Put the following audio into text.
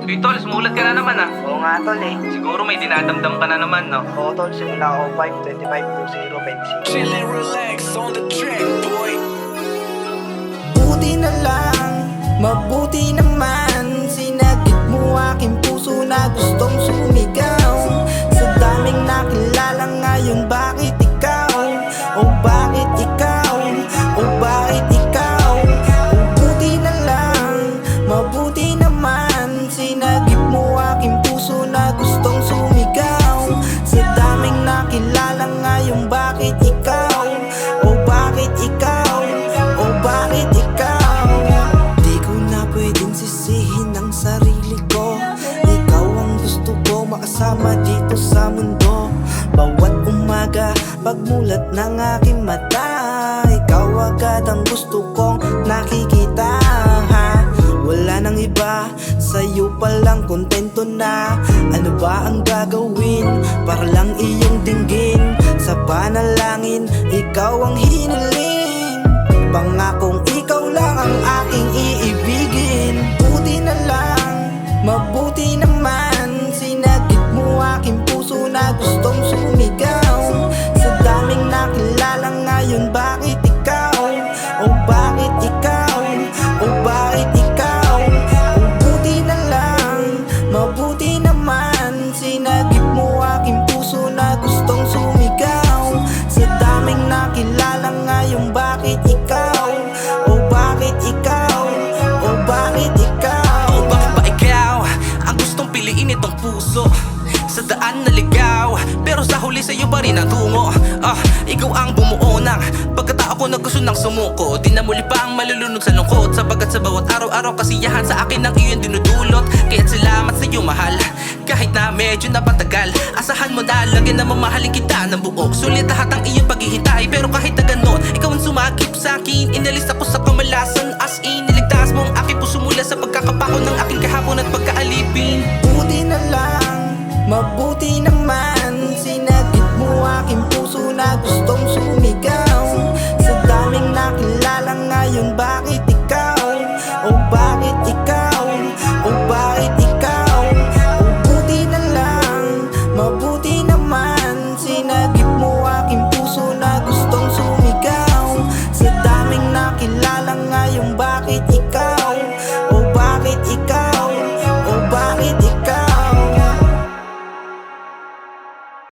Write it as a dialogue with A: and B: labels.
A: Uy, tol, sumulat ka na naman ah.
B: Oo nga tol eh.
A: Siguro may dinadamdam ka na naman, no?
B: Oo tol, simula ako 5-25-20-26.
C: Chill and relax on the track, boy.
D: Buti na lang, mabuti naman. Sinagip mo aking puso na gustong sumigaw. Sa daming nakilala ngayon, bakit ikaw? O bakit ikaw? O bakit ikaw? O buti na lang, mabuti naman. Sinagip mo aking puso na gustong sumigaw. Sa daming nakilala ngayon, bakit ikaw? O bakit ikaw? O bakit ikaw? Di ko na pwedeng sisihin ang sarili ko. Ikaw ang gusto ko makasama dito sa mundo. Bawat umaga, pagmulat ng aking mata, ikaw agad ang gusto kong nakikita, ha? Wala nang iba, sa'yo palang kontento na. Ano ba ang gagawin para lang iyong dinggin? Sa panalangin, ikaw ang hiniling. Pangakong ikaw lang ang aking iibigin. Buti na lang, mabuti naman. Sinagip mo aking puso na gustong sumigaw. Sa daming nakilala ngayon, bakit ikaw? O bakit ikaw? O bakit ikaw? O buti na lang, mabuti naman. Sinagip mo aking puso na gustong sumigaw. Sa daming nakilala ngayon, bakit ikaw? O bakit ikaw? O bakit ikaw?
C: O bakit ba ikaw ang gustong piliin itong puso? Sa daan na ligaw, pero sa huli sa'yo pa rin ang tungo. Ikaw ang bumuo ng pagkatao ko na gusto ng sumuko. Di na muli pa ang malulunod sa lungkot, sapagkat sa bawat araw-araw kasiyahan sa akin ang iyong dinudulot. Kaya't salamat sa'yo mahal, kahit na medyo napatagal. Asahan mo na lagi na mamahalin kita ng buo. Sulit lahat ang iyong paghihintay, pero kahit na ganon, ikaw ang sumakip sa akin. Inalis ako sa kamalasan, as in niligtas mo ang aking puso mula sa pagkakapako ng aking kahapon at pagkaalipin.
D: Buti na lang, mabuti naman. Sinagip mo aking puso na gustong sumigaw. Sa daming nakilala ngayon, bakit ikaw? O bakit ikaw? O bakit ikaw? O buti na lang, mabuti naman. Sinagip mo aking puso na gustong sumigaw. Sa daming nakilala ngayon, bakit ikaw?